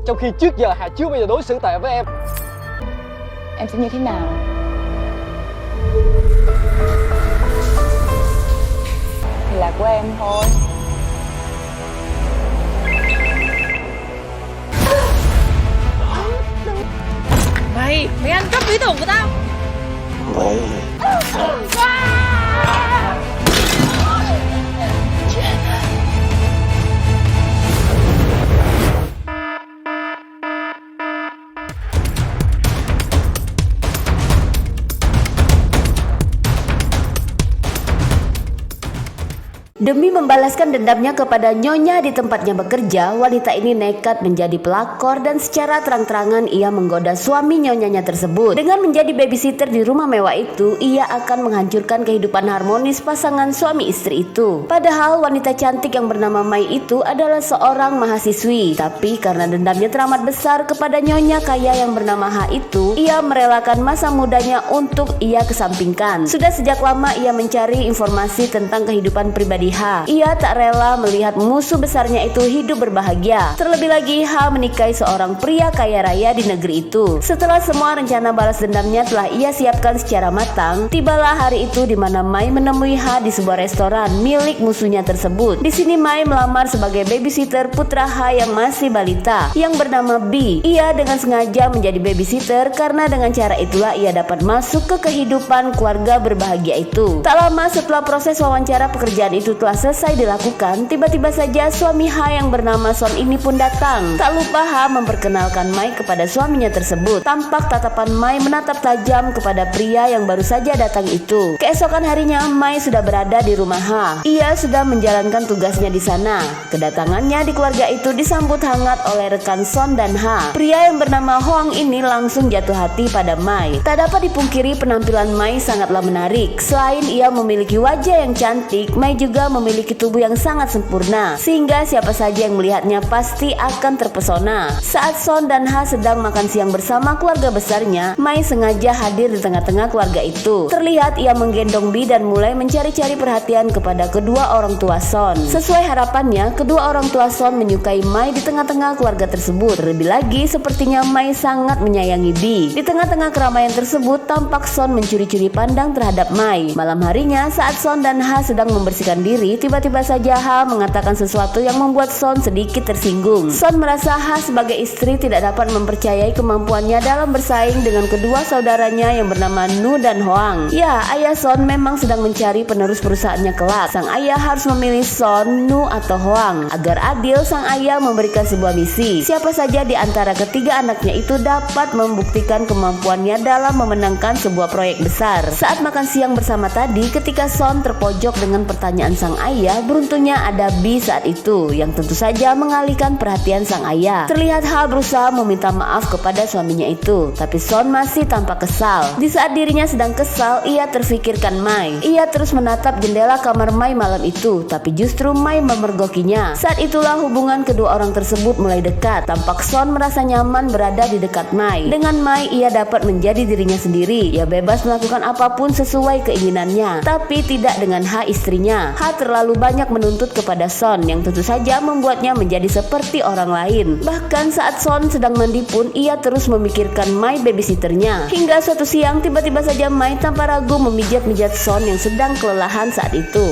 trong khi trước giờ Hà chưa bao giờ đối xử tệ với em. Em sẽ như thế nào? Thì là của em thôi. Mày ăn cắp ý tưởng của tao. Demi membalaskan dendamnya kepada nyonya di tempatnya bekerja, wanita ini nekat menjadi pelakor dan secara terang-terangan ia menggoda suami nyonyanya tersebut. Dengan menjadi babysitter di rumah mewah itu, ia akan menghancurkan kehidupan harmonis pasangan suami istri itu. Padahal wanita cantik yang bernama Mai itu adalah seorang mahasiswi, tapi karena dendamnya teramat besar kepada nyonya kaya yang bernama Ha itu, ia merelakan masa mudanya untuk ia kesampingkan. Sudah sejak lama ia mencari informasi tentang kehidupan pribadi Ha. Ia tak rela melihat musuh besarnya itu hidup berbahagia. Terlebih lagi Ha menikahi seorang pria kaya raya di negeri itu. Setelah semua rencana balas dendamnya telah ia siapkan secara matang, tibalah hari itu di mana Mai menemui Ha di sebuah restoran milik musuhnya tersebut. Di sini Mai melamar sebagai babysitter putra Ha yang masih balita yang bernama Bi. Ia dengan sengaja menjadi babysitter karena dengan cara itulah ia dapat masuk ke kehidupan keluarga berbahagia itu. Tak lama setelah proses wawancara pekerjaan itu telah selesai dilakukan, tiba-tiba saja suami Ha yang bernama Son ini pun datang. Tak lupa Ha memperkenalkan Mai kepada suaminya tersebut. Tampak tatapan Mai menatap tajam kepada pria yang baru saja datang itu. Keesokan harinya Mai sudah berada di rumah Ha. Ia sudah menjalankan tugasnya di sana. Kedatangannya di keluarga itu disambut hangat oleh rekan Son dan Ha. Pria yang bernama Hoang ini langsung jatuh hati pada Mai. Tak dapat dipungkiri penampilan Mai sangatlah menarik. Selain ia memiliki wajah yang cantik, Mai juga memiliki tubuh yang sangat sempurna, sehingga siapa saja yang melihatnya pasti akan terpesona. Saat Son dan Ha sedang makan siang bersama keluarga besarnya, Mai sengaja hadir di tengah-tengah keluarga itu. Terlihat ia menggendong Bi dan mulai mencari-cari perhatian kepada kedua orang tua Son. Sesuai harapannya, kedua orang tua Son menyukai Mai di tengah-tengah keluarga tersebut. Terlebih lagi, sepertinya Mai sangat menyayangi Bi. Di tengah-tengah keramaian tersebut, tampak Son mencuri-curi pandang terhadap Mai. Malam harinya, saat Son dan Ha sedang membersihkan diri, tiba-tiba saja Ha mengatakan sesuatu yang membuat Son sedikit tersinggung. Son merasa Ha sebagai istri tidak dapat mempercayai kemampuannya dalam bersaing dengan kedua saudaranya yang bernama Nu dan Hoang. Ya, ayah Son memang sedang mencari penerus perusahaannya kelak. Sang ayah harus memilih Son, Nu atau Hoang. Agar adil, sang ayah memberikan sebuah misi. Siapa saja di antara ketiga anaknya itu dapat membuktikan kemampuannya dalam memenangkan sebuah proyek besar. Saat makan siang bersama tadi, ketika Son terpojok dengan pertanyaan sang ayah, beruntungnya ada Bi saat itu yang tentu saja mengalihkan perhatian sang ayah. Terlihat Ha berusaha meminta maaf kepada suaminya itu, tapi Son masih tampak kesal. Di saat dirinya sedang kesal, ia terfikirkan Mai. Ia terus menatap jendela kamar Mai malam itu, tapi justru Mai memergokinya. Saat itulah hubungan kedua orang tersebut mulai dekat. Tampak Son merasa nyaman berada di dekat Mai. Dengan Mai, ia dapat menjadi dirinya sendiri. Ia bebas melakukan apapun sesuai keinginannya, tapi tidak dengan Ha istrinya. Ha terlalu banyak menuntut kepada Son yang tentu saja membuatnya menjadi seperti orang lain. Bahkan saat Son sedang mandi pun ia terus memikirkan Mai babysitternya. Hingga suatu siang tiba-tiba saja Mai tanpa ragu memijat-mijat Son yang sedang kelelahan saat itu.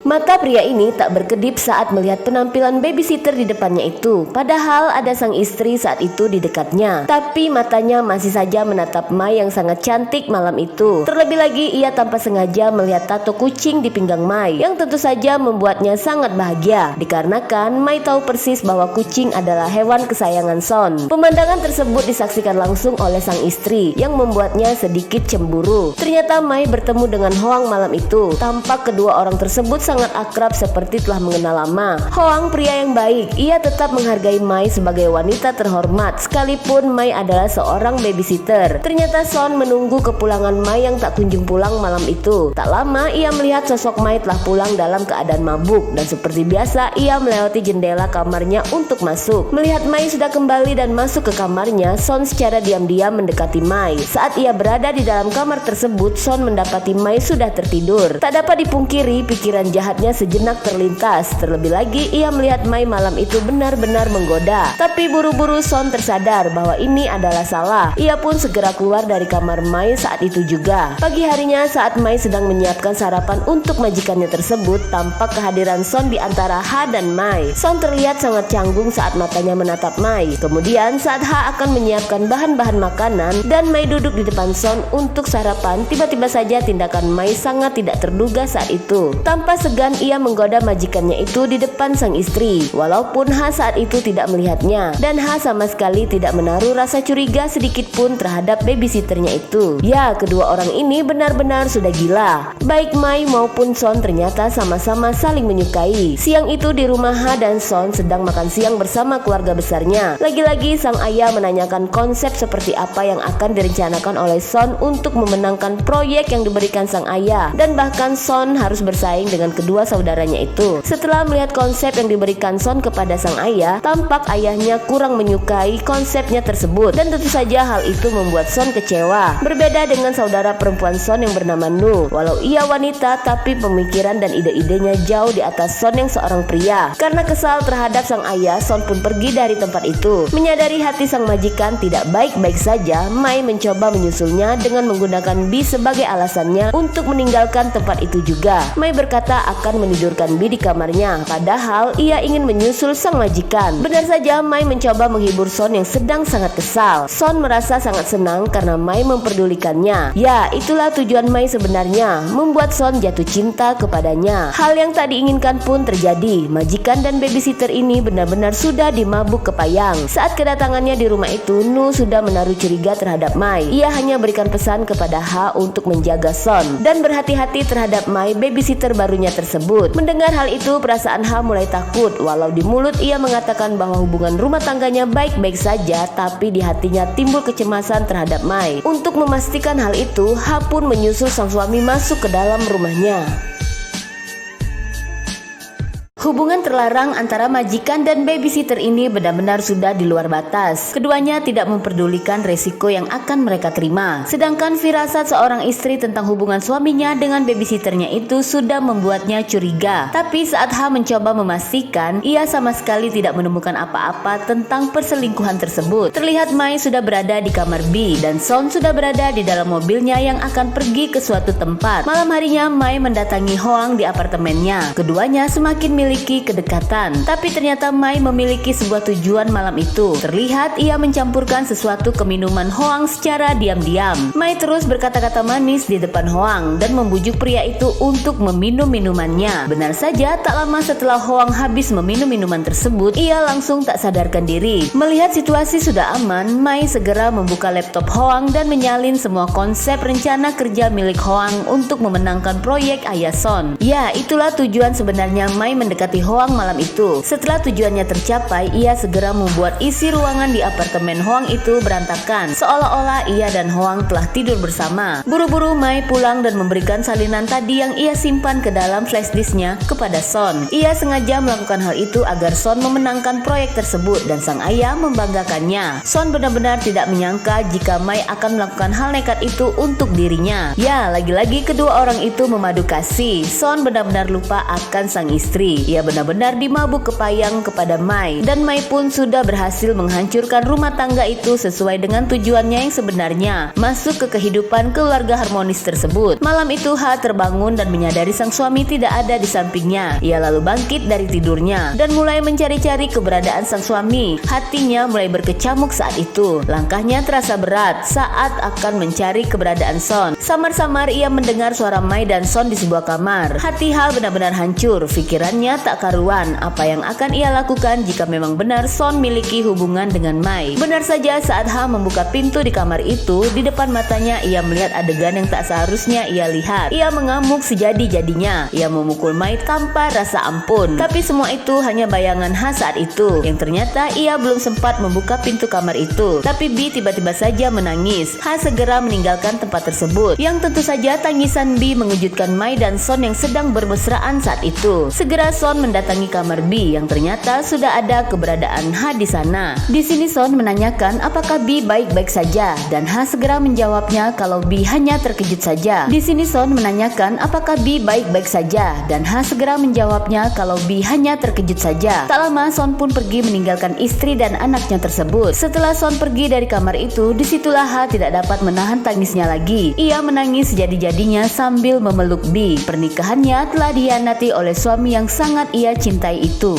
Mata pria ini tak berkedip saat melihat penampilan babysitter di depannya itu. Padahal ada sang istri saat itu di dekatnya. Tapi matanya masih saja menatap Mai yang sangat cantik malam itu. Terlebih lagi ia tanpa sengaja melihat tato kucing di pinggang Mai, yang tentu saja membuatnya sangat bahagia. Dikarenakan Mai tahu persis bahwa kucing adalah hewan kesayangan Son. Pemandangan tersebut disaksikan langsung oleh sang istri yang membuatnya sedikit cemburu. Ternyata Mai bertemu dengan Hoang malam itu. Tampak kedua orang tersebut sangat akrab seperti telah mengenal lama. Hoang pria yang baik, ia tetap menghargai Mai sebagai wanita terhormat sekalipun Mai adalah seorang babysitter. Ternyata Son menunggu kepulangan Mai yang tak kunjung pulang malam itu. Tak lama ia melihat sosok Mai telah pulang dalam keadaan mabuk dan seperti biasa ia melewati jendela kamarnya untuk masuk. Melihat Mai sudah kembali dan masuk ke kamarnya, Son secara diam-diam mendekati Mai. Saat ia berada di dalam kamar tersebut, Son mendapati Mai sudah tertidur. Tak dapat dipungkiri pikiran jahat jahatnya sejenak terlintas. Terlebih lagi ia melihat Mai malam itu benar-benar menggoda. Tapi buru-buru Son tersadar bahwa ini adalah salah. Ia pun segera keluar dari kamar Mai saat itu juga. Pagi harinya saat Mai sedang menyiapkan sarapan untuk majikannya tersebut, tampak kehadiran Son di antara Ha dan Mai. Son terlihat sangat canggung saat matanya menatap Mai. Kemudian saat Ha akan menyiapkan bahan-bahan makanan dan Mai duduk di depan Son untuk sarapan, tiba-tiba saja tindakan Mai sangat tidak terduga saat itu. Tanpa segan ia menggoda majikannya itu di depan sang istri, walaupun Ha saat itu tidak melihatnya, dan Ha sama sekali tidak menaruh rasa curiga sedikit pun terhadap babysitternya itu. Ya, kedua orang ini benar-benar sudah gila. Baik Mai maupun Son ternyata sama-sama saling menyukai. Siang itu di rumah Ha dan Son sedang makan siang bersama keluarga besarnya. Lagi-lagi sang ayah menanyakan konsep seperti apa yang akan direncanakan oleh Son untuk memenangkan proyek yang diberikan sang ayah, dan bahkan Son harus bersaing dengan kedua saudaranya itu. Setelah melihat konsep yang diberikan Son kepada sang ayah, tampak ayahnya kurang menyukai konsepnya tersebut, dan tentu saja hal itu membuat Son kecewa. Berbeda dengan saudara perempuan Son yang bernama Nu, walau ia wanita tapi pemikiran dan ide-idenya jauh di atas Son yang seorang pria. Karena kesal terhadap sang ayah, Son pun pergi dari tempat itu. Menyadari hati sang majikan tidak baik-baik saja, Mai mencoba menyusulnya dengan menggunakan Bi sebagai alasannya untuk meninggalkan tempat itu juga. Mai berkata akan menidurkan Bi di kamarnya, padahal ia ingin menyusul sang majikan. Benar saja Mai mencoba menghibur Son yang sedang sangat kesal. Son merasa sangat senang karena Mai memperdulikannya. Ya, itulah tujuan Mai sebenarnya, membuat Son jatuh cinta kepadanya. Hal yang tak diinginkan pun terjadi. Majikan dan babysitter ini benar-benar sudah dimabuk kepayang. Saat kedatangannya di rumah itu, Nu sudah menaruh curiga terhadap Mai. Ia hanya berikan pesan kepada Ha untuk menjaga Son dan berhati-hati terhadap Mai, babysitter barunya tersebut. Mendengar hal itu, perasaan Ha mulai takut. Walau di mulut ia mengatakan bahwa hubungan rumah tangganya baik-baik saja, tapi di hatinya timbul kecemasan terhadap Mai. Untuk memastikan hal itu, Ha pun menyusul sang suami masuk ke dalam rumahnya. Hubungan terlarang antara majikan dan babysitter ini benar-benar sudah di luar batas. Keduanya tidak memperdulikan resiko yang akan mereka terima. Sedangkan firasat seorang istri tentang hubungan suaminya dengan babysitternya itu sudah membuatnya curiga. Tapi saat Ha mencoba memastikan, ia sama sekali tidak menemukan apa-apa tentang perselingkuhan tersebut. Terlihat Mai sudah berada di kamar Bi dan Son sudah berada di dalam mobilnya yang akan pergi ke suatu tempat. Malam harinya Mai mendatangi Hoang di apartemennya. Keduanya semakin memiliki kedekatan, tapi ternyata Mai memiliki sebuah tujuan malam itu. Terlihat ia mencampurkan sesuatu ke minuman Hoang secara diam-diam. Mai terus berkata-kata manis di depan Hoang dan membujuk pria itu untuk meminum minumannya. Benar saja, tak lama setelah Hoang habis meminum minuman tersebut, ia langsung tak sadarkan diri. Melihat situasi sudah aman, Mai segera membuka laptop Hoang dan menyalin semua konsep rencana kerja milik Hoang untuk memenangkan proyek Ayah Son. Ya, itulah tujuan sebenarnya Mai mendekati Hoang malam itu. Setelah tujuannya tercapai, ia segera membuat isi ruangan di apartemen Hoang itu berantakan, seolah-olah ia dan Hoang telah tidur bersama. Buru-buru Mai pulang dan memberikan salinan tadi yang ia simpan ke dalam flash disknya kepada Son. Ia sengaja melakukan hal itu agar Son memenangkan proyek tersebut dan sang ayah membanggakannya. Son benar-benar tidak menyangka jika Mai akan melakukan hal nekat itu untuk dirinya. Ya, lagi-lagi kedua orang itu memadu kasih. Son benar-benar lupa akan sang istri. Ia benar-benar dimabuk kepayang kepada Mai, dan Mai pun sudah berhasil menghancurkan rumah tangga itu sesuai dengan tujuannya yang sebenarnya, masuk ke kehidupan keluarga harmonis tersebut. Malam itu Ha terbangun dan menyadari sang suami tidak ada di sampingnya. Ia lalu bangkit dari tidurnya dan mulai mencari-cari keberadaan sang suami. Hatinya mulai berkecamuk saat itu. Langkahnya terasa berat saat akan mencari keberadaan Son. Samar-samar ia mendengar suara Mai dan Son di sebuah kamar. Hati Ha benar-benar hancur. Pikirannya tak karuan apa yang akan ia lakukan jika memang benar Son miliki hubungan dengan Mai. Benar saja, saat Ha membuka pintu di kamar itu, di depan matanya ia melihat adegan yang tak seharusnya ia lihat. Ia mengamuk sejadi-jadinya. Ia memukul Mai tanpa rasa ampun. Tapi semua itu hanya bayangan Ha saat itu, yang ternyata ia belum sempat membuka pintu kamar itu. Tapi Bi tiba-tiba saja menangis. Ha segera meninggalkan tempat tersebut, yang tentu saja tangisan Bi mengejutkan Mai dan Son yang sedang bermesraan saat itu. Segera Son Son mendatangi kamar B yang ternyata sudah ada keberadaan H di sana. Di sini Son menanyakan apakah B baik-baik saja dan H segera menjawabnya kalau B hanya terkejut saja. Di sini Son menanyakan apakah B baik-baik saja dan H segera menjawabnya kalau B hanya terkejut saja. Tak lama Son pun pergi meninggalkan istri dan anaknya tersebut. Setelah Son pergi dari kamar itu, disitulah H tidak dapat menahan tangisnya lagi. Ia menangis jadi-jadinya sambil memeluk B. Pernikahannya telah dikhianati oleh suami yang sangat ia cintai itu.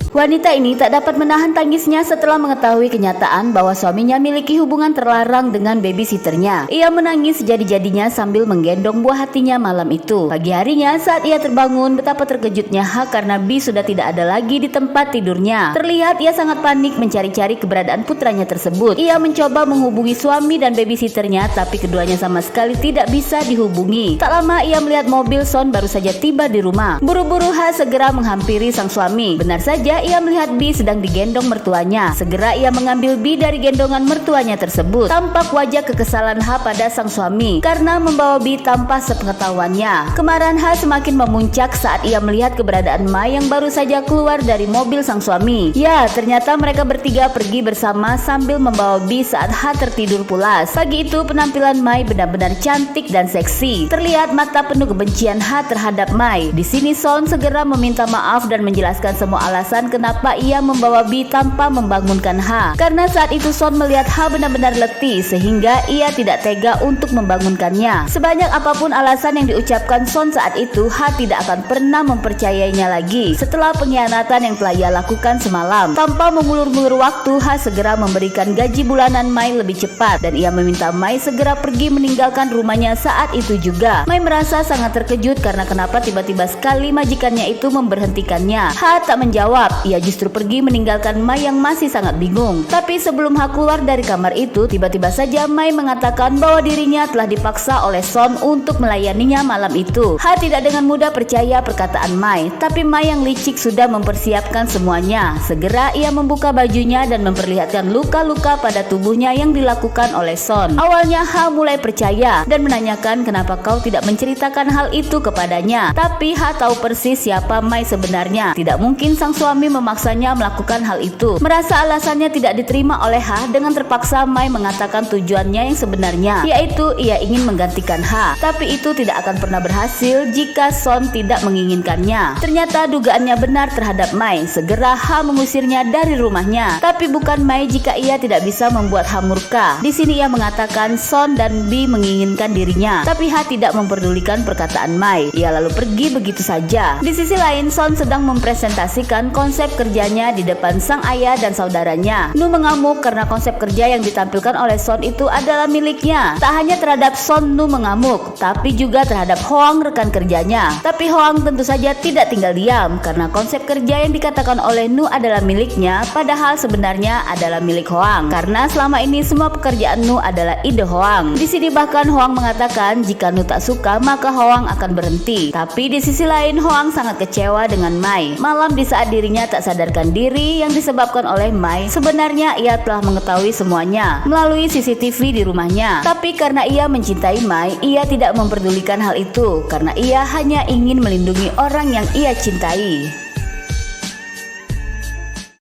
Wanita ini tak dapat menahan tangisnya setelah mengetahui kenyataan bahwa suaminya miliki hubungan terlarang dengan babysitternya. Ia menangis jadi-jadinya sambil menggendong buah hatinya malam itu. Pagi harinya saat ia terbangun, betapa terkejutnya H karena B sudah tidak ada lagi di tempat tidurnya. Terlihat ia sangat panik mencari-cari keberadaan putranya tersebut. Ia mencoba menghubungi suami dan babysitternya, tapi keduanya sama sekali tidak bisa dihubungi. Tak lama ia melihat mobil Son baru saja tiba di rumah. Buru-buru H segera menghampiri sang suami. Benar saja ia melihat B sedang digendong mertuanya. Segera ia mengambil B dari gendongan mertuanya tersebut. Tampak wajah kekesalan H pada sang suami karena membawa B tanpa sepengetahuannya. Kemarahan H semakin memuncak saat ia melihat keberadaan Mai yang baru saja keluar dari mobil sang suami. Ya, ternyata mereka bertiga pergi bersama sambil membawa B saat H tertidur pulas. Pagi itu penampilan Mai benar-benar cantik dan seksi. Terlihat mata penuh kebencian H terhadap Mai. Di sini Son segera meminta maaf dan menjelaskan semua alasan kenapa ia membawa B tanpa membangunkan H. Karena saat itu Son melihat H benar-benar letih sehingga ia tidak tega untuk membangunkannya. Sebanyak apapun alasan yang diucapkan Son saat itu, H tidak akan pernah mempercayainya lagi. Setelah pengkhianatan yang telah ia lakukan semalam, tanpa mengulur-ngulur waktu, H segera memberikan gaji bulanan Mai lebih cepat dan ia meminta Mai segera pergi meninggalkan rumahnya saat itu juga. Mai merasa sangat terkejut karena kenapa tiba-tiba sekali majikannya itu memberhentikannya. H tak menjawab. Ia justru pergi meninggalkan Mai yang masih sangat bingung. Tapi sebelum H keluar dari kamar itu, tiba-tiba saja Mai mengatakan bahwa dirinya telah dipaksa oleh Son untuk melayaninya malam itu. H tidak dengan mudah percaya perkataan Mai, tapi Mai yang licik sudah mempersiapkan semuanya. Segera ia membuka bajunya dan memperlihatkan luka-luka pada tubuhnya yang dilakukan oleh Son. Awalnya H mulai percaya dan menanyakan kenapa kau tidak menceritakan hal itu kepadanya. Tapi H tahu persis siapa Mai sebenarnya. Tidak mungkin sang suami memaksanya melakukan hal itu. Merasa alasannya tidak diterima oleh H, dengan terpaksa Mai mengatakan tujuannya yang sebenarnya, yaitu ia ingin menggantikan H. Tapi itu tidak akan pernah berhasil jika Son tidak menginginkannya. Ternyata dugaannya benar terhadap Mai. Segera H mengusirnya dari rumahnya. Tapi bukan Mai jika ia tidak bisa membuat H murka. Di sini ia mengatakan Son dan B menginginkan dirinya. Tapi H tidak memperdulikan perkataan Mai. Ia lalu pergi begitu saja. Di sisi lain, Son sedang mempresentasikan konsep kerjanya di depan sang ayah dan saudaranya. Nu mengamuk karena konsep kerja yang ditampilkan oleh Son itu adalah miliknya. Tak hanya terhadap Son Nu mengamuk, tapi juga terhadap Hoang rekan kerjanya. Tapi Hoang tentu saja tidak tinggal diam karena konsep kerja yang dikatakan oleh Nu adalah miliknya, padahal sebenarnya adalah milik Hoang. Karena selama ini semua pekerjaan Nu adalah ide Hoang. Di sini bahkan Hoang mengatakan jika Nu tak suka maka Hoang akan berhenti. Tapi di sisi lain Hoang sangat kecewa dengan Mai. Malam di saat dirinya tak sadarkan diri yang disebabkan oleh Mai, sebenarnya ia telah mengetahui semuanya melalui CCTV di rumahnya. Tapi karena ia mencintai Mai, ia tidak memperdulikan hal itu karena ia hanya ingin melindungi orang yang ia cintai.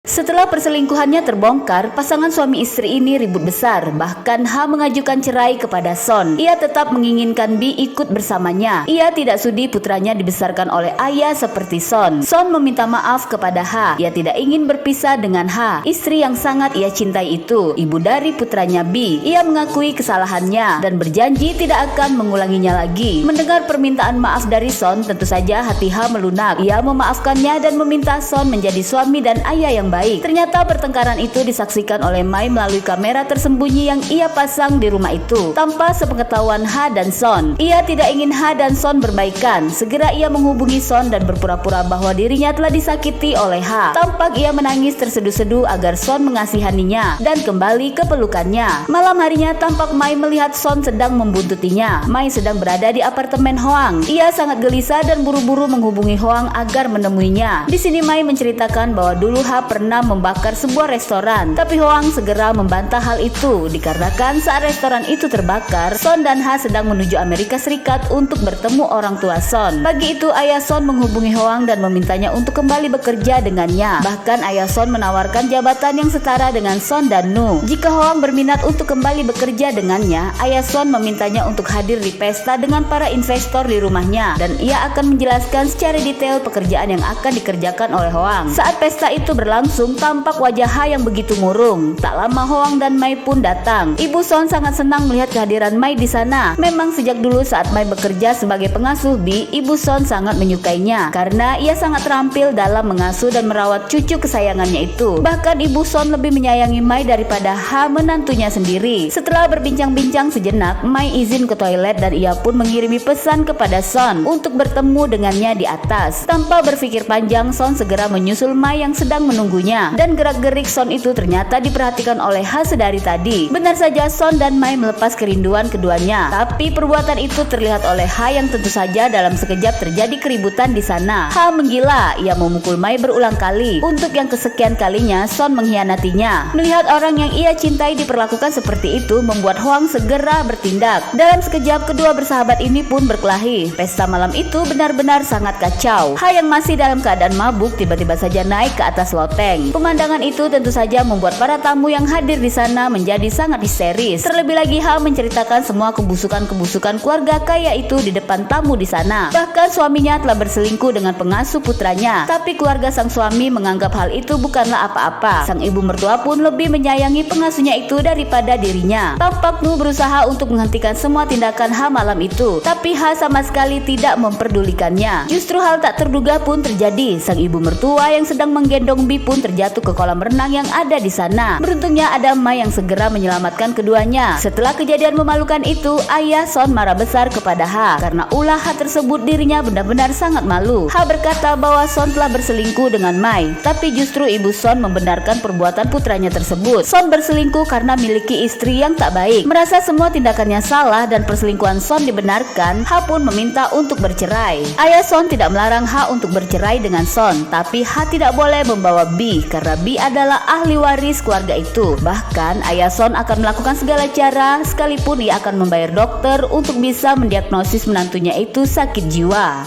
Setelah perselingkuhannya terbongkar, pasangan suami istri ini ribut besar. Bahkan H mengajukan cerai kepada Son. Ia tetap menginginkan B ikut bersamanya. Ia tidak sudi putranya dibesarkan oleh ayah seperti Son. Son meminta maaf kepada H. Ia tidak ingin berpisah dengan H, istri yang sangat ia cintai itu, ibu dari putranya B. Ia mengakui kesalahannya dan berjanji tidak akan mengulanginya lagi. Mendengar permintaan maaf dari Son, tentu saja hati H melunak. Ia memaafkannya dan meminta Son menjadi suami dan ayah yang baik. Ternyata pertengkaran itu disaksikan oleh Mai melalui kamera tersembunyi yang ia pasang di rumah itu tanpa sepengetahuan H dan Son. Ia tidak ingin H dan Son berbaikan. Segera ia menghubungi Son dan berpura-pura bahwa dirinya telah disakiti oleh H. Tampak ia menangis terseduh-seduh agar Son mengasihaninya dan kembali ke pelukannya. Malam harinya tampak Mai melihat Son sedang membuntutinya. Mai sedang berada di apartemen Hoang. Ia sangat gelisah dan buru-buru menghubungi Hoang agar menemuinya. Di sini Mai menceritakan bahwa dulu H pernah berencana membakar sebuah restoran. Tapi Hoang segera membantah hal itu dikarenakan saat restoran itu terbakar, Son dan Ha sedang menuju Amerika Serikat untuk bertemu orang tua Son. Pagi itu ayah Son menghubungi Hoang dan memintanya untuk kembali bekerja dengannya. Bahkan ayah Son menawarkan jabatan yang setara dengan Son dan Nu. Jika Hoang berminat untuk kembali bekerja dengannya, ayah Son memintanya untuk hadir di pesta dengan para investor di rumahnya dan ia akan menjelaskan secara detail pekerjaan yang akan dikerjakan oleh Hoang. Saat pesta itu berlangsung, tampak wajah Ha yang begitu murung. Tak lama Hoang dan Mai pun datang. Ibu Son sangat senang melihat kehadiran Mai di sana. Memang sejak dulu saat Mai bekerja sebagai pengasuh Bi, Ibu Son sangat menyukainya karena ia sangat terampil dalam mengasuh dan merawat cucu kesayangannya itu. Bahkan Ibu Son lebih menyayangi Mai daripada Ha menantunya sendiri. Setelah berbincang-bincang sejenak, Mai izin ke toilet dan ia pun mengirimi pesan kepada Son untuk bertemu dengannya di atas. Tanpa berpikir panjang, Son segera menyusul Mai yang sedang menunggunya dan gerak-gerik Son itu ternyata diperhatikan oleh Ha sedari tadi. Benar saja Son dan Mai melepas kerinduan keduanya, tapi perbuatan itu terlihat oleh Ha yang tentu saja dalam sekejap terjadi keributan di sana. Ha menggila, ia memukul Mai berulang kali. Untuk yang kesekian kalinya Son mengkhianatinya. Melihat orang yang ia cintai diperlakukan seperti itu membuat Hoang segera bertindak. Dalam sekejap kedua bersahabat ini pun berkelahi. Pesta malam itu benar-benar sangat kacau. Ha yang masih dalam keadaan mabuk tiba-tiba saja naik ke atas loteng. Pemandangan itu tentu saja membuat para tamu yang hadir di sana menjadi sangat histeris. Terlebih lagi Ha menceritakan semua kebusukan-kebusukan keluarga kaya itu di depan tamu di sana. Bahkan suaminya telah berselingkuh dengan pengasuh putranya. Tapi keluarga sang suami menganggap hal itu bukanlah apa-apa. Sang ibu mertua pun lebih menyayangi pengasuhnya itu daripada dirinya. Tampak Nu berusaha untuk menghentikan semua tindakan Ha malam itu, tapi Ha sama sekali tidak memperdulikannya. Justru hal tak terduga pun terjadi. Sang ibu mertua yang sedang menggendong Bi pun terjatuh ke kolam renang yang ada di sana. Beruntungnya ada Mai yang segera menyelamatkan keduanya. Setelah kejadian memalukan itu, ayah Son marah besar kepada Ha karena ulah Ha tersebut dirinya benar-benar sangat malu. Ha berkata bahwa Son telah berselingkuh dengan Mai, tapi justru ibu Son membenarkan perbuatan putranya tersebut. Son berselingkuh karena miliki istri yang tak baik. Merasa semua tindakannya salah dan perselingkuhan Son dibenarkan, Ha pun meminta untuk bercerai. Ayah Son tidak melarang Ha untuk bercerai dengan Son, tapi Ha tidak boleh membawa Bi karena Bi adalah ahli waris keluarga itu. Bahkan ayah Son akan melakukan segala cara, sekalipun ia akan membayar dokter untuk bisa mendiagnosis menantunya itu sakit jiwa.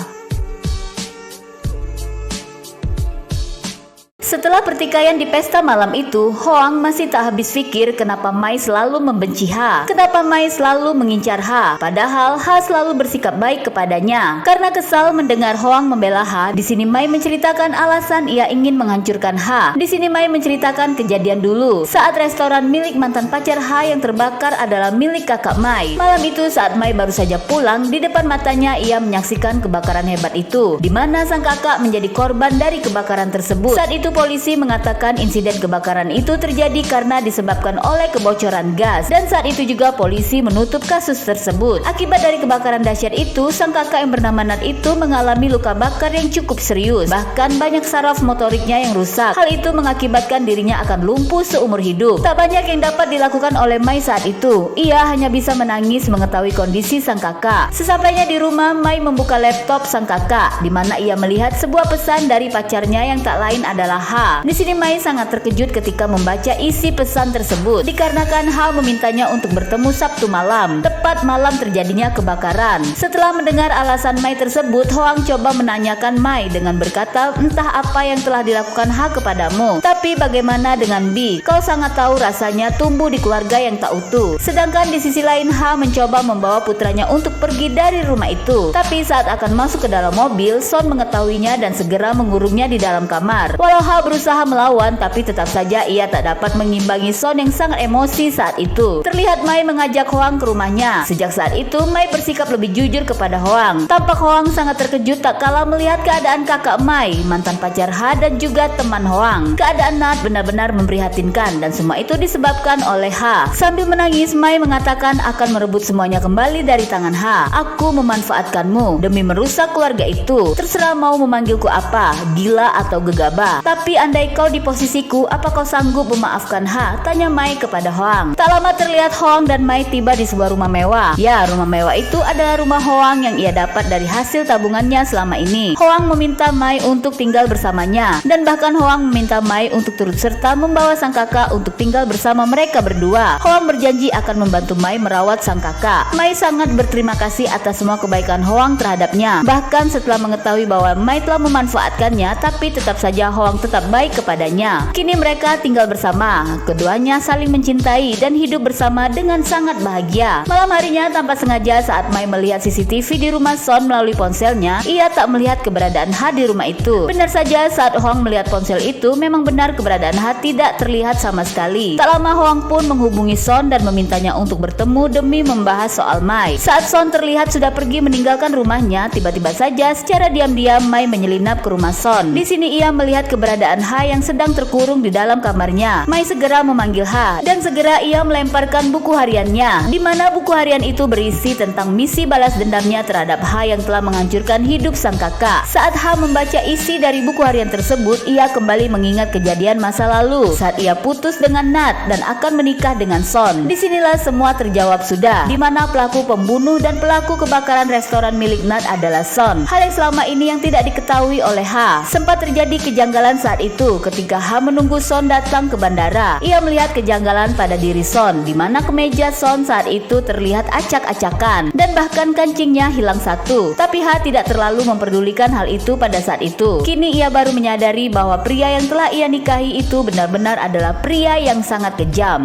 Setelah pertikaian di pesta malam itu, Hoang masih tak habis pikir kenapa Mai selalu membenci Ha. Kenapa Mai selalu mengincar Ha, padahal Ha selalu bersikap baik kepadanya. Karena kesal mendengar Hoang membela Ha, di sini Mai menceritakan alasan ia ingin menghancurkan Ha. Di sini Mai menceritakan kejadian dulu saat restoran milik mantan pacar Ha yang terbakar adalah milik kakak Mai. Malam itu saat Mai baru saja pulang, di depan matanya ia menyaksikan kebakaran hebat itu, di mana sang kakak menjadi korban dari kebakaran tersebut. Saat itu polisi mengatakan insiden kebakaran itu terjadi karena disebabkan oleh kebocoran gas, dan saat itu juga polisi menutup kasus tersebut. Akibat dari kebakaran dahsyat itu, sang kakak yang bernama Nat itu mengalami luka bakar yang cukup serius. Bahkan banyak saraf motoriknya yang rusak. Hal itu mengakibatkan dirinya akan lumpuh seumur hidup. Tak banyak yang dapat dilakukan oleh Mai saat itu. Ia hanya bisa menangis mengetahui kondisi sang kakak. Sesampainya di rumah, Mai membuka laptop sang kakak, di mana ia melihat sebuah pesan dari pacarnya yang tak lain adalah Ha. Di sini Mai sangat terkejut ketika membaca isi pesan tersebut, dikarenakan Ha memintanya untuk bertemu Sabtu malam, tepat malam terjadinya kebakaran. Setelah mendengar alasan Mai tersebut, Hoang coba menanyakan Mai dengan berkata, entah apa yang telah dilakukan Ha kepadamu, tapi bagaimana dengan Bi? Kau sangat tahu rasanya tumbuh di keluarga yang tak utuh. Sedangkan di sisi lain Ha mencoba membawa putranya untuk pergi dari rumah itu, tapi saat akan masuk ke dalam mobil, Son mengetahuinya dan segera mengurungnya di dalam kamar. Walau Ha berusaha melawan, tapi tetap saja ia tak dapat mengimbangi Son yang sangat emosi saat itu. Terlihat Mai mengajak Hoang ke rumahnya. Sejak saat itu Mai bersikap lebih jujur kepada Hoang. Tampak Hoang sangat terkejut tak kalah melihat keadaan kakak Mai, mantan pacar Ha dan juga teman Hoang. Keadaan Nat benar-benar memprihatinkan dan semua itu disebabkan oleh Ha. Sambil menangis, Mai mengatakan akan merebut semuanya kembali dari tangan Ha. Aku memanfaatkanmu demi merusak keluarga itu. Terserah mau memanggilku apa, gila atau gegabah. Tapi Tapi andai kau di posisiku, apa kau sanggup memaafkan Ha? Tanya Mai kepada Hoang. Tak lama terlihat Hoang dan Mai tiba di sebuah rumah mewah. Ya, rumah mewah itu adalah rumah Hoang yang ia dapat dari hasil tabungannya selama ini. Hoang meminta Mai untuk tinggal bersamanya, dan bahkan Hoang meminta Mai untuk turut serta membawa sang kakak untuk tinggal bersama mereka berdua. Hoang berjanji akan membantu Mai merawat sang kakak. Mai sangat berterima kasih atas semua kebaikan Hoang terhadapnya. Bahkan setelah mengetahui bahwa Mai telah memanfaatkannya, tapi tetap saja Hoang tetap baik kepadanya. Kini mereka tinggal bersama. Keduanya saling mencintai dan hidup bersama dengan sangat bahagia. Malam harinya tanpa sengaja saat Mai melihat CCTV di rumah Son melalui ponselnya, ia tak melihat keberadaan Ha di rumah itu. Benar saja saat Hoang melihat ponsel itu, memang benar keberadaan Ha tidak terlihat sama sekali. Tak lama Hoang pun menghubungi Son dan memintanya untuk bertemu demi membahas soal Mai. Saat Son terlihat sudah pergi meninggalkan rumahnya, tiba-tiba saja secara diam-diam Mai menyelinap ke rumah Son. Di sini ia melihat keberadaan Ha yang sedang terkurung di dalam kamarnya. Mai segera memanggil Ha dan segera ia melemparkan buku hariannya, di mana buku harian itu berisi tentang misi balas dendamnya terhadap Ha yang telah menghancurkan hidup sang kakak. Saat Ha membaca isi dari buku harian tersebut, ia kembali mengingat kejadian masa lalu saat ia putus dengan Nat dan akan menikah dengan Son. Disinilah semua terjawab sudah, di mana pelaku pembunuh dan pelaku kebakaran restoran milik Nat adalah Son. Hal yang selama ini yang tidak diketahui oleh Ha. Sempat terjadi kejanggalan saat itu ketika Ha menunggu Son datang ke bandara. Ia melihat kejanggalan pada diri Son, di mana kemeja Son saat itu terlihat acak-acakan dan bahkan kancingnya hilang satu. Tapi Ha tidak terlalu memperdulikan hal itu pada saat itu. Kini ia baru menyadari bahwa pria yang telah ia nikahi itu benar-benar adalah pria yang sangat kejam.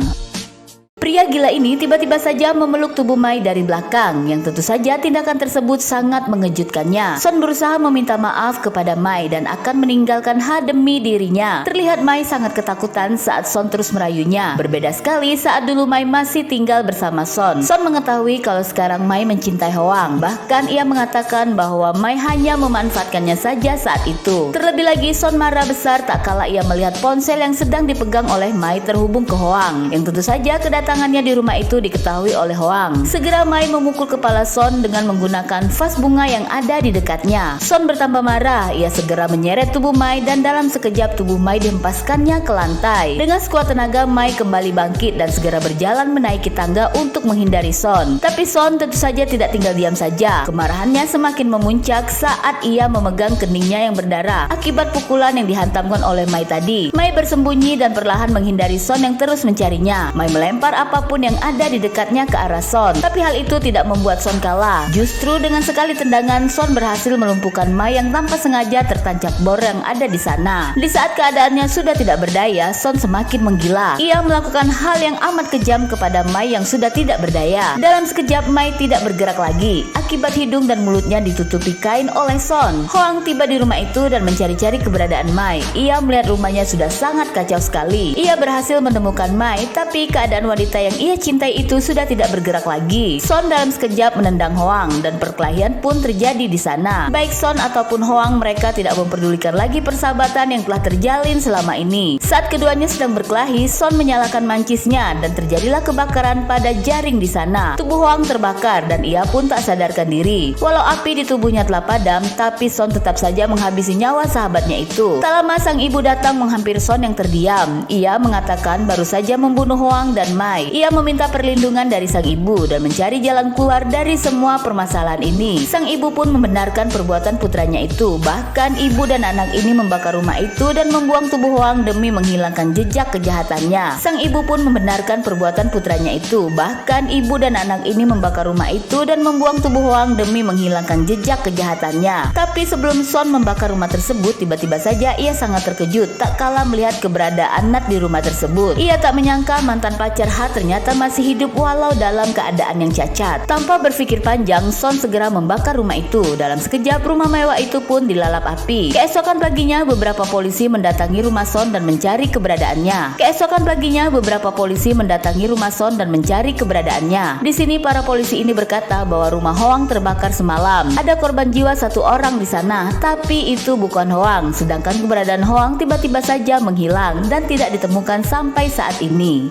Pria gila ini tiba-tiba saja memeluk tubuh Mai dari belakang, yang tentu saja tindakan tersebut sangat mengejutkannya. Son berusaha meminta maaf kepada Mai dan akan meninggalkan Ha demi dirinya. Terlihat Mai sangat ketakutan saat Son terus merayunya. Berbeda sekali saat dulu Mai masih tinggal bersama Son. Son mengetahui kalau sekarang Mai mencintai Hoang. Bahkan ia mengatakan bahwa Mai hanya memanfaatkannya saja saat itu. Terlebih lagi Son marah besar tak kala ia melihat ponsel yang sedang dipegang oleh Mai terhubung ke Hoang, yang tentu saja kedatangannya di rumah itu diketahui oleh Hoang. Segera Mai memukul kepala Son dengan menggunakan vas bunga yang ada di dekatnya. Son bertambah marah, ia segera menyeret tubuh Mai dan dalam sekejap tubuh Mai dihempaskannya ke lantai. Dengan sekuat tenaga Mai kembali bangkit dan segera berjalan menaiki tangga untuk menghindari Son. Tapi Son tentu saja tidak tinggal diam saja. Kemarahannya semakin memuncak saat ia memegang keningnya yang berdarah akibat pukulan yang dihantamkan oleh Mai tadi. Mai bersembunyi dan perlahan menghindari Son yang terus mencarinya. Mai melempar apapun yang ada di dekatnya ke arah Son. Tapi hal itu tidak membuat Son kalah. Justru dengan sekali tendangan Son berhasil melumpuhkan Mai yang tanpa sengaja tertancap bor yang ada di sana. Di saat keadaannya sudah tidak berdaya, Son semakin menggila. Ia melakukan hal yang amat kejam kepada Mai yang sudah tidak berdaya. Dalam sekejap Mai tidak bergerak lagi akibat hidung dan mulutnya ditutupi kain oleh Son. Hoang tiba di rumah itu dan mencari-cari keberadaan Mai. Ia melihat rumahnya sudah sangat kacau sekali. Ia berhasil menemukan Mai, tapi keadaan wanita yang ia cintai itu sudah tidak bergerak lagi. Son dalam sekejap menendang Hoang dan perkelahian pun terjadi di sana. Baik Son ataupun Hoang, mereka tidak memperdulikan lagi persahabatan yang telah terjalin selama ini. Saat keduanya sedang berkelahi, Son menyalakan mancisnya dan terjadilah kebakaran pada jaring di sana. Tubuh Hoang terbakar dan ia pun tak sadarkan diri. Walau api di tubuhnya telah padam, tapi Son tetap saja menghabisi nyawa sahabatnya itu. Tak lama sang ibu datang menghampiri Son yang terdiam. Ia mengatakan baru saja membunuh Hoang dan Mai. Ia meminta perlindungan dari sang ibu dan mencari jalan keluar dari semua permasalahan ini. Sang ibu pun membenarkan perbuatan putranya itu. Bahkan ibu dan anak ini membakar rumah itu dan membuang tubuh Hoang demi menghilangkan jejak kejahatannya. Sang ibu pun membenarkan perbuatan putranya itu. Bahkan ibu dan anak ini membakar rumah itu dan membuang tubuh Hoang demi menghilangkan jejak kejahatannya. Tapi sebelum Son membakar rumah tersebut, tiba-tiba saja ia sangat terkejut tak kala melihat keberadaan Nat di rumah tersebut. Ia tak menyangka mantan pacar Ha ternyata masih hidup walau dalam keadaan yang cacat. Tanpa berpikir panjang, Son segera membakar rumah itu. Dalam sekejap rumah mewah itu pun dilalap api. Keesokan paginya beberapa polisi mendatangi rumah Son dan mencari keberadaannya. Di sini para polisi ini berkata bahwa rumah Hoang terbakar semalam. Ada korban jiwa 1 orang di sana, tapi itu bukan Hoang. Sedangkan keberadaan Hoang tiba-tiba saja menghilang dan tidak ditemukan sampai saat ini.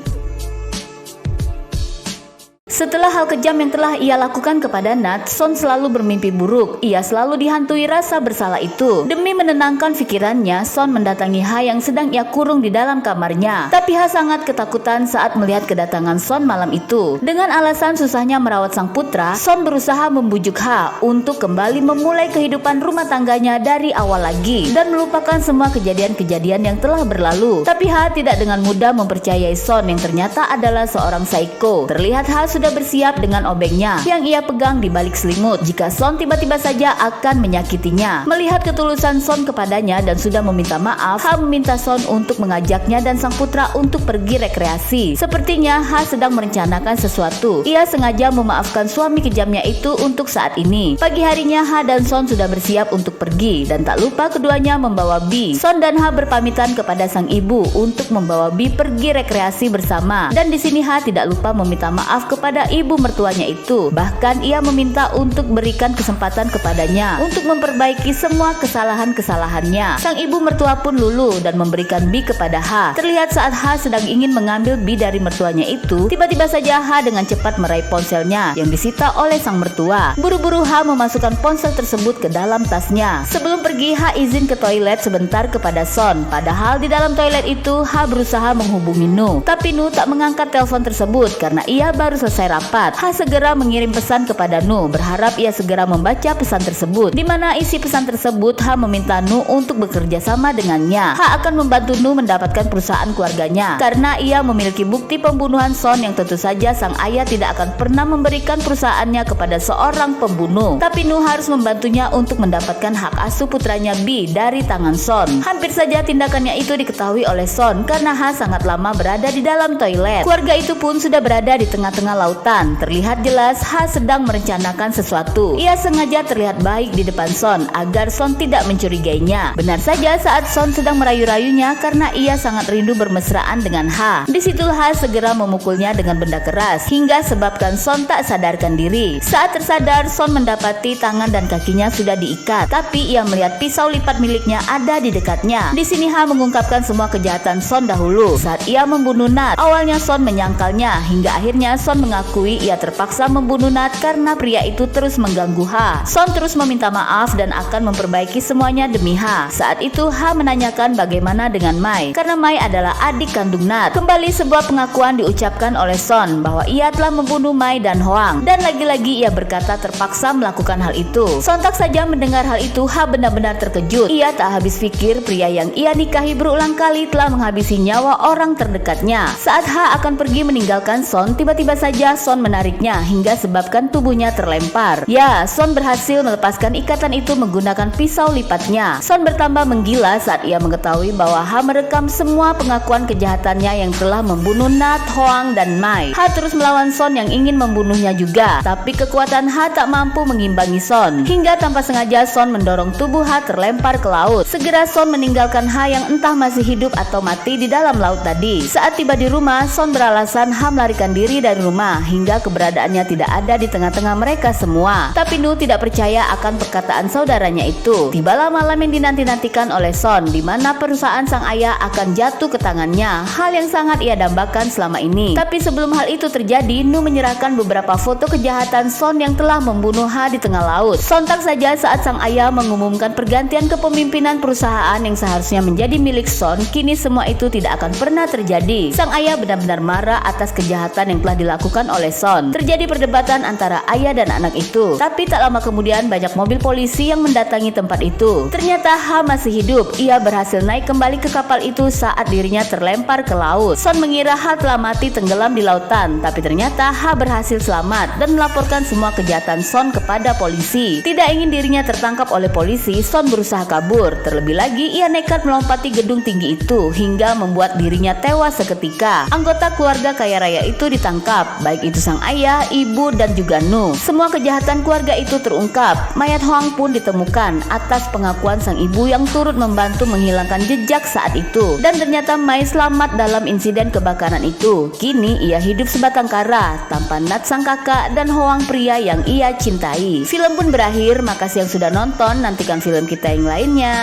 Setelah hal kejam yang telah ia lakukan kepada Nat, Son selalu bermimpi buruk. Ia selalu dihantui rasa bersalah itu. Demi menenangkan pikirannya, Son mendatangi Ha yang sedang ia kurung di dalam kamarnya. Tapi Ha sangat ketakutan saat melihat kedatangan Son malam itu. Dengan alasan susahnya merawat sang putra, Son berusaha membujuk Ha untuk kembali memulai kehidupan rumah tangganya dari awal lagi dan melupakan semua kejadian-kejadian yang telah berlalu. Tapi Ha tidak dengan mudah mempercayai Son yang ternyata adalah seorang psycho. Terlihat Ha sudah bersiap dengan obengnya yang ia pegang di balik selimut jika Son tiba-tiba saja akan menyakitinya. Melihat ketulusan Son kepadanya dan sudah meminta maaf, Ha meminta Son untuk mengajaknya dan sang putra untuk pergi rekreasi. Sepertinya Ha sedang merencanakan sesuatu. Ia sengaja memaafkan suami kejamnya itu untuk saat ini. Pagi harinya Ha dan Son sudah bersiap untuk pergi dan tak lupa keduanya membawa Bi. Son dan Ha berpamitan kepada sang ibu untuk membawa Bi pergi rekreasi bersama. Dan di sini Ha tidak lupa meminta maaf kepada ibu mertuanya itu. Bahkan ia meminta untuk berikan kesempatan kepadanya untuk memperbaiki semua kesalahan-kesalahannya. Sang ibu mertua pun luluh dan memberikan Bi kepada Ha. Terlihat saat Ha sedang ingin mengambil Bi dari mertuanya itu, tiba-tiba saja Ha dengan cepat meraih ponselnya yang disita oleh sang mertua. Buru-buru Ha memasukkan ponsel tersebut ke dalam tasnya. Sebelum pergi, Ha izin ke toilet sebentar kepada Son. Padahal di dalam toilet itu Ha berusaha menghubungi Nu, tapi Nu tak mengangkat telepon tersebut karena ia baru selesai rapat. Ha segera mengirim pesan kepada Nu, berharap ia segera membaca pesan tersebut, di mana isi pesan tersebut Ha meminta Nu untuk bekerja sama dengannya. Ha akan membantu Nu mendapatkan perusahaan keluarganya karena ia memiliki bukti pembunuhan Son yang tentu saja sang ayah tidak akan pernah memberikan perusahaannya kepada seorang pembunuh. Tapi Nu harus membantunya untuk mendapatkan hak asuh putranya Bi dari tangan Son. Hampir saja tindakannya itu diketahui oleh Son karena Ha sangat lama berada di dalam toilet. Keluarga itu pun sudah berada di tengah-tengah lautan. Terlihat jelas Ha sedang merencanakan sesuatu. Ia sengaja terlihat baik di depan Son agar Son tidak mencurigainya. Benar saja saat Son sedang merayu-rayunya karena ia sangat rindu bermesraan dengan Ha. Di situ Ha segera memukulnya dengan benda keras hingga sebabkan Son tak sadarkan diri. Saat tersadar, Son mendapati tangan dan kakinya sudah diikat, tapi ia melihat pisau lipat miliknya ada di dekatnya. Di sini Ha mengungkapkan semua kejahatan Son dahulu saat ia membunuh Nat. Awalnya Son menyangkalnya hingga akhirnya Son mengakui ia terpaksa membunuh Nat karena pria itu terus mengganggu Ha. Son terus meminta maaf dan akan memperbaiki semuanya demi Ha. Saat itu Ha menanyakan bagaimana dengan Mai karena Mai adalah adik kandung Nat. Kembali sebuah pengakuan diucapkan oleh Son bahwa ia telah membunuh Mai dan Hoang, dan lagi-lagi ia berkata terpaksa melakukan hal itu. Sontak saja mendengar hal itu, Ha benar-benar terkejut. Ia tak habis pikir pria yang ia nikahi berulang kali telah menghabisi nyawa orang terdekatnya. Saat Ha akan pergi meninggalkan Son, tiba-tiba saja Son menariknya hingga sebabkan tubuhnya terlempar. Ya, Son berhasil melepaskan ikatan itu menggunakan pisau lipatnya. Son bertambah menggila saat ia mengetahui bahwa Ha merekam semua pengakuan kejahatannya yang telah membunuh Nat, Hoang, dan Mai. Ha terus melawan Son yang ingin membunuhnya juga, tapi kekuatan Ha tak mampu mengimbangi Son. Hingga tanpa sengaja Son mendorong tubuh Ha terlempar ke laut. Segera Son meninggalkan Ha yang entah masih hidup atau mati di dalam laut tadi. Saat tiba di rumah, Son beralasan Ha melarikan diri dari rumah hingga keberadaannya tidak ada di tengah-tengah mereka semua. Tapi Nu tidak percaya akan perkataan saudaranya itu. Tibalah malam yang dinanti-nantikan oleh Son, di mana perusahaan sang ayah akan jatuh ke tangannya. Hal yang sangat ia dambakan selama ini. Tapi sebelum hal itu terjadi, Nu menyerahkan beberapa foto kejahatan Son yang telah membunuh Ha di tengah laut. Sontak saja saat sang ayah mengumumkan pergantian kepemimpinan perusahaan yang seharusnya menjadi milik Son, kini semua itu tidak akan pernah terjadi. Sang ayah benar-benar marah atas kejahatan yang telah dilakukan oleh Son. Terjadi perdebatan antara ayah dan anak itu. Tapi tak lama kemudian banyak mobil polisi yang mendatangi tempat itu. Ternyata Ha masih hidup. Ia berhasil naik kembali ke kapal itu saat dirinya terlempar ke laut. Son mengira Ha telah mati tenggelam di lautan, tapi ternyata Ha berhasil selamat dan melaporkan semua kejahatan Son kepada polisi. Tidak ingin dirinya tertangkap oleh polisi, Son berusaha kabur. Terlebih lagi, ia nekat melompati gedung tinggi itu hingga membuat dirinya tewas seketika. Anggota keluarga kaya raya itu ditangkap, baik itu sang ayah, ibu, dan juga Nu. Semua kejahatan keluarga itu terungkap. Mayat Hoang pun ditemukan atas pengakuan sang ibu yang turut membantu menghilangkan jejak saat itu. Dan ternyata Mai selamat dalam insiden kebakaran itu. Kini ia hidup sebatang kara tanpa Nat sang kakak dan Hoang pria yang ia cintai. Film pun berakhir. Makasih yang sudah nonton. Nantikan film kita yang lainnya.